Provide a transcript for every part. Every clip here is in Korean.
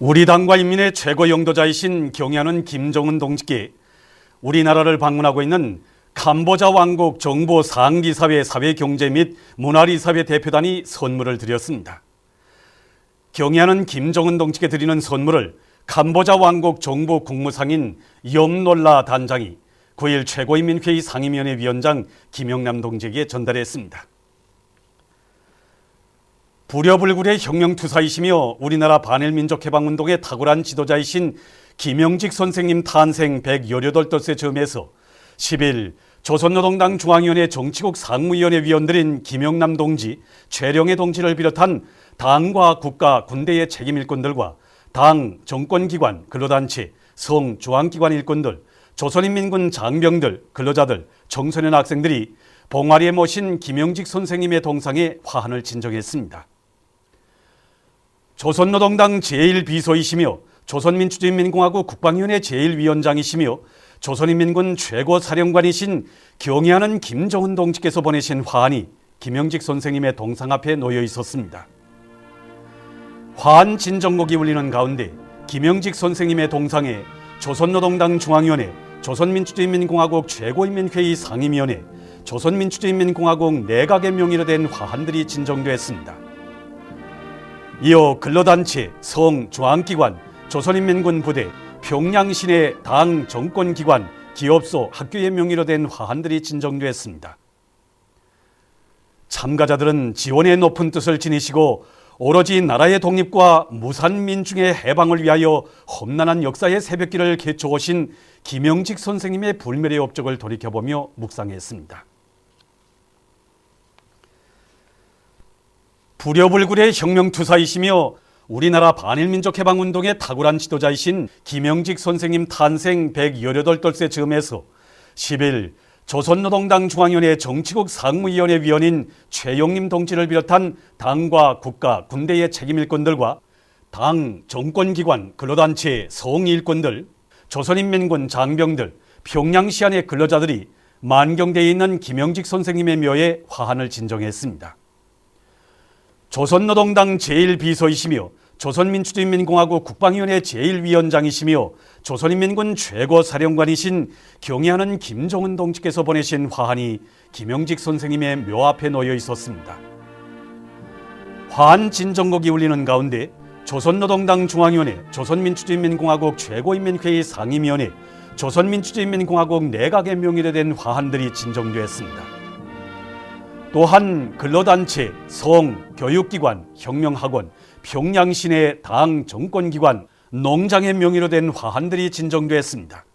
우리 당과 인민의 최고 영도자이신 경야는 김정은 동지께 우리나라를 방문하고 있는 캄보자 왕국 정부 상기사회 사회경제 및 문화리사회 대표단이 선물을 드렸습니다. 경야는 김정은 동지께 드리는 선물을 캄보자 왕국 정부 국무상인 염놀라 단장이 9일 최고인민회의 상임위원회 위원장 김영남 동지에게 전달했습니다. 부려불굴의 혁명투사이시며 우리나라 반일민족해방운동의 탁월한 지도자이신 김영직 선생님 탄생 118돌째 즈음에서 10일 조선노동당 중앙위원회 정치국 상무위원회 위원들인 김영남 동지, 최령해 동지를 비롯한 당과 국가, 군대의 책임일꾼들과 당, 정권기관, 근로단체, 성, 중앙기관 일꾼들, 조선인민군 장병들, 근로자들, 청소년 학생들이 봉화리에 모신 김영직 선생님의 동상에 화환을 진정했습니다. 조선노동당 제1비서이시며 조선민주주의인민공화국 국방위원회 제1위원장이시며 조선인민군 최고사령관이신 경애하는 김정은 동지께서 보내신 화환이 김영직 선생님의 동상 앞에 놓여 있었습니다. 화환 진정곡이 울리는 가운데 김영직 선생님의 동상에 조선노동당 중앙위원회, 조선민주주의인민공화국 최고인민회의 상임위원회, 조선민주주의인민공화국 내각의 명의로 된 화환들이 진정됐습니다. 이어 근로단체, 성, 중앙기관, 조선인민군 부대, 평양시내 당, 정권기관, 기업소, 학교의 명의로 된 화환들이 진정됐습니다. 참가자들은 지원의 높은 뜻을 지니시고 오로지 나라의 독립과 무산민중의 해방을 위하여 험난한 역사의 새벽길을 개쳐오신 김영직 선생님의 불멸의 업적을 돌이켜보며 묵상했습니다. 부려불굴의 혁명투사이시며 우리나라 반일민족해방운동의 탁월한 지도자이신 김영직 선생님 탄생 118돌째 즈음에서 10일 조선노동당 중앙위원회 정치국 상무위원회 위원인 최용림 동지를 비롯한 당과 국가, 군대의 책임일꾼들과 당, 정권기관, 근로단체, 성일꾼들, 조선인민군 장병들, 평양시 안의 근로자들이 만경대에 있는 김영직 선생님의 묘에 화환을 진정했습니다. 조선노동당 제1비서이시며 조선민주주의인민공화국 국방위원회 제1위원장이시며 조선인민군 최고사령관이신 경애하는 김정은 동지께서 보내신 화환이 김영직 선생님의 묘 앞에 놓여 있었습니다. 화환 진정곡이 울리는 가운데 조선노동당 중앙위원회, 조선민주주의인민공화국 최고인민회의 상임위원회, 조선민주주의인민공화국 내각의 명의로 된 화환들이 진정되었습니다. 또한 근로단체, 성, 교육기관, 혁명학원, 평양시내 당, 정권기관, 농장의 명의로 된 화환들이 진정됐습니다.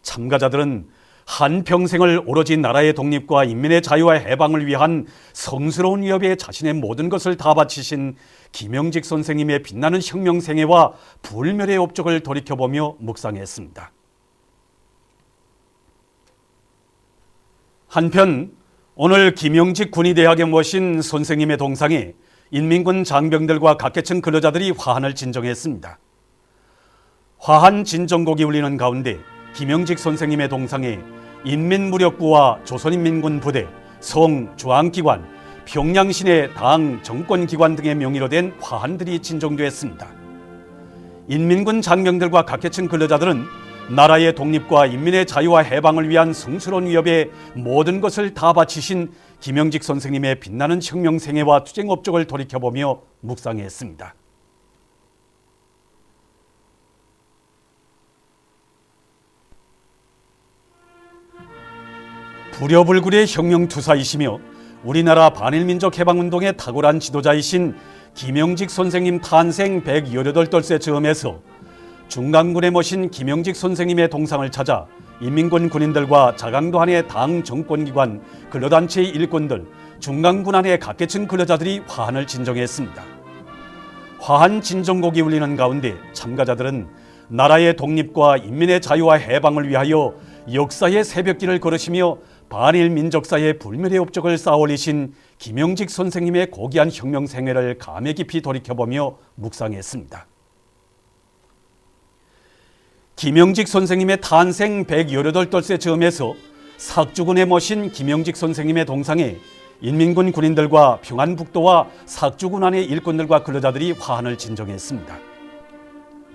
참가자들은 한평생을 오로지 나라의 독립과 인민의 자유와 해방을 위한 성스러운 위협에 자신의 모든 것을 다 바치신 김영직 선생님의 빛나는 혁명생애와 불멸의 업적을 돌이켜보며 묵상했습니다. 한편 오늘 김영직 군의대학에 모신 선생님의 동상에 인민군 장병들과 각계층 근로자들이 화환을 진정했습니다. 화환 진정곡이 울리는 가운데 김영직 선생님의 동상에 인민무력부와 조선인민군 부대, 성, 중앙기관, 평양시내 당, 정권기관 등의 명의로 된 화환들이 진정됐습니다. 인민군 장병들과 각계층 근로자들은 나라의 독립과 인민의 자유와 해방을 위한 성스러운 위협에 모든 것을 다 바치신 김영직 선생님의 빛나는 혁명생애와 투쟁 업적을 돌이켜보며 묵상했습니다. 부려불굴의 혁명투사이시며 우리나라 반일민족해방운동의 탁월한 지도자이신 김영직 선생님 탄생 118돌째 즈음에서 중강군에 모신 김영직 선생님의 동상을 찾아 인민군 군인들과 자강도 안의 당 정권기관, 근로단체의 일꾼들, 중강군 안의 각계층 근로자들이 화환을 진정했습니다. 화환 진정곡이 울리는 가운데 참가자들은 나라의 독립과 인민의 자유와 해방을 위하여 역사의 새벽길을 걸으시며 반일 민족사의 불멸의 업적을 쌓아올리신 김영직 선생님의 고귀한 혁명 생애를 감회 깊이 돌이켜보며 묵상했습니다. 김영직 선생님의 탄생 118돌째 즈음에서 삭주군에 모신 김영직 선생님의 동상에 인민군 군인들과 평안북도와 삭주군 안의 일꾼들과 근로자들이 화환을 진정했습니다.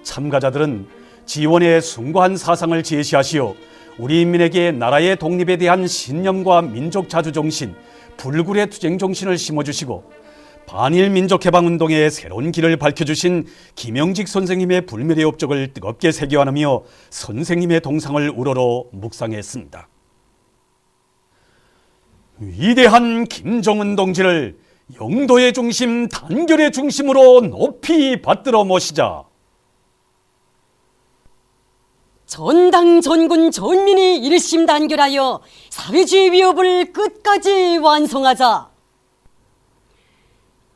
참가자들은 지원의 숭고한 사상을 제시하시어 우리 인민에게 나라의 독립에 대한 신념과 민족 자주정신, 불굴의 투쟁정신을 심어주시고 반일 민족해방운동의 새로운 길을 밝혀주신 김영직 선생님의 불멸의 업적을 뜨겁게 새겨안으며 선생님의 동상을 우러러 묵상했습니다. 위대한 김정은 동지를 영도의 중심, 단결의 중심으로 높이 받들어 모시자. 전당 전군 전민이 일심단결하여 사회주의 위협을 끝까지 완성하자.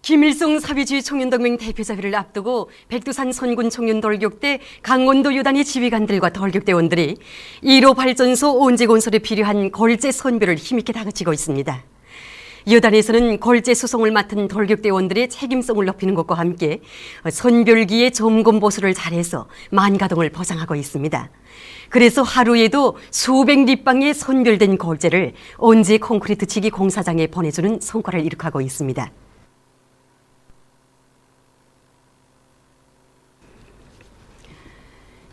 김일성 사회주의 청년동맹 대표자회를 앞두고 백두산 선군 청년 돌격대, 강원도 유단의 지휘관들과 돌격대원들이 1호 발전소 온재 건설에 필요한 골재 선별을 힘있게 다그치고 있습니다. 여단에서는 골재 수송을 맡은 돌격대원들의 책임성을 높이는 것과 함께 선별기의 점검 보수를 잘해서 만가동을 보장하고 있습니다. 그래서 하루에도 수백立방의 선별된 골재를 온재 콘크리트 치기 공사장에 보내주는 성과를 이룩하고 있습니다.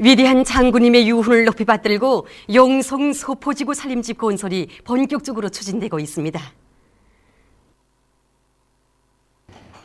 위대한 장군님의 유훈을 높이 받들고 영성 서포지구 산림집 건설이 본격적으로 추진되고 있습니다.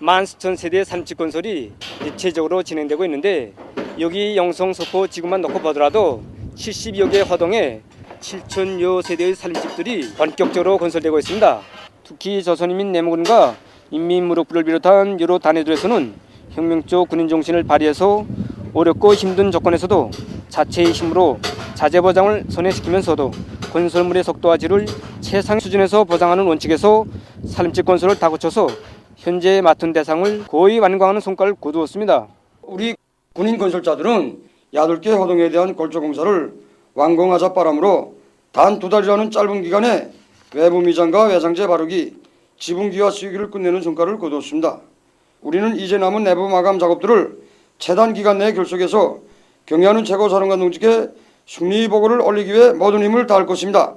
14,000세대의 산림집 건설이 입체적으로 진행되고 있는데, 여기 영성 서포 지구만 놓고 보더라도 70여 개 화동에 7,000여 세대의 산림집들이 본격적으로 건설되고 있습니다. 특히 조선인민 내무군과 인민무력부를 비롯한 여러 단위들에서는 혁명적 군인 정신을 발휘해서 어렵고 힘든 조건에서도 자체의 힘으로 자재 보장을 선회시키면서도 건설물의 속도와 질을 최상 수준에서 보장하는 원칙에서 산림집 건설을 다그쳐서 현재 맡은 대상을 거의 완공하는 성과를 거두었습니다. 우리 군인 건설자들은 8개 화동에 대한 골조 공사를 완공하자 바람으로 단 2달이라는 짧은 기간에 외부 미장과 외장재 바르기, 지붕기와 수유기를 끝내는 성과를 거두었습니다. 우리는 이제 남은 내부 마감 작업들을 최단 기간 내에 결속해서 경의하는 최고사령관 동지께 승리 보고를 올리기 위해 모든 힘을 다할 것입니다.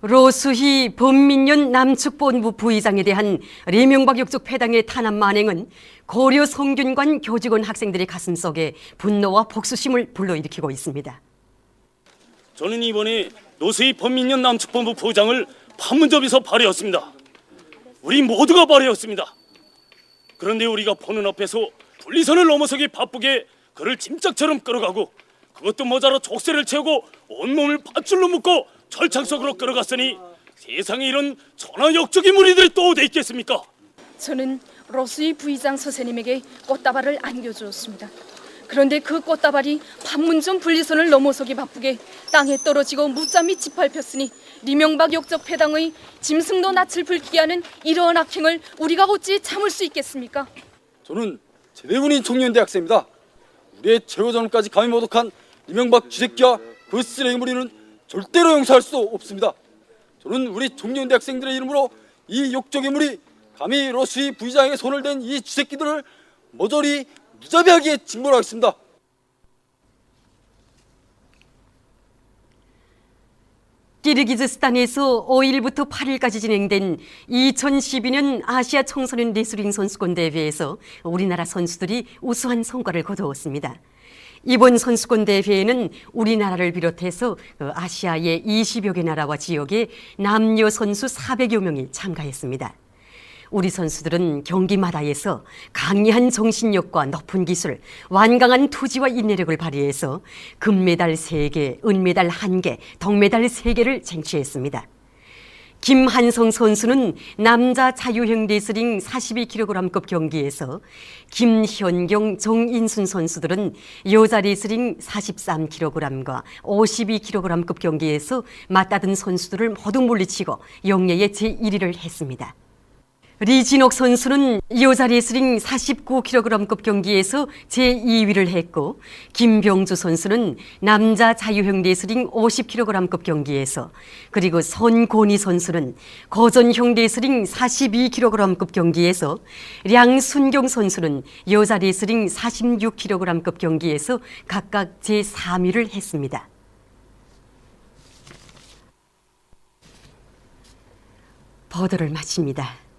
로수희 범민련 남측본부 부의장에 대한 리명박 역적 패당의 탄압 만행은 고려 성균관 교직원 학생들의 가슴속에 분노와 복수심을 불러일으키고 있습니다. 저는 이번에 노수희 범민련 남측본부 부의장을 판문점에서 발해했습니다. 우리 모두가 발해했습니다. 그런데 우리가 보는 앞에서 분리선을 넘어서기 바쁘게 그를 짐짝처럼 끌어가고, 그것도 모자라 족쇄를 채우고 온몸을 밧줄로 묶고 철창 속으로 끌어갔으니 세상에 이런 천하 역적인 무리들이 또 어디 있겠습니까? 저는 로수희 부의장 선생님에게 꽃다발을 안겨주었습니다. 그런데 그 꽃다발이 판문점 분리선을 넘어서기 바쁘게 땅에 떨어지고 무참히 짓밟혔으니 리명박 역적 패당의 짐승도 낯을 붉히게 하는 이러한 악행을 우리가 어찌 참을 수 있겠습니까? 저는 제대군인 청년대학생입니다. 우리의 최고전까지 감히 모독한 리명박 쥐새끼와 그 쓰레기 무리는 절대로 용서할 수 없습니다. 저는 우리 청년대학생들의 이름으로 이 욕적의 무리, 감히 로수희 부의장에게 손을 댄 이 쥐새끼들을 모조리 무자비하게 징벌하겠습니다. 키르기즈스탄에서 5일부터 8일까지 진행된 2012년 아시아 청소년 레슬링 선수권 대회에서 우리나라 선수들이 우수한 성과를 거두었습니다. 이번 선수권 대회에는 우리나라를 비롯해서 아시아의 20여 개 나라와 지역의 남녀 선수 400여 명이 참가했습니다. 우리 선수들은 경기마다에서 강력한 정신력과 높은 기술, 완강한 투지와 인내력을 발휘해서 금메달 3개, 은메달 1개, 동메달 3개를 쟁취했습니다. 김한성 선수는 남자 자유형 레슬링 42kg급 경기에서, 김현경, 정인순 선수들은 여자 레슬링 43kg과 52kg급 경기에서 맞다든 선수들을 모두 물리치고 영예의 제1위를 했습니다. 리진옥 선수는 여자 레슬링 49kg급 경기에서 제2위를 했고, 김병주 선수는 남자 자유형 레슬링 50kg급 경기에서, 그리고 손고니 선수는 거전형 레슬링 42kg급 경기에서, 량순경 선수는 여자 레슬링 46kg급 경기에서 각각 제3위를 했습니다. 보도를 마칩니다.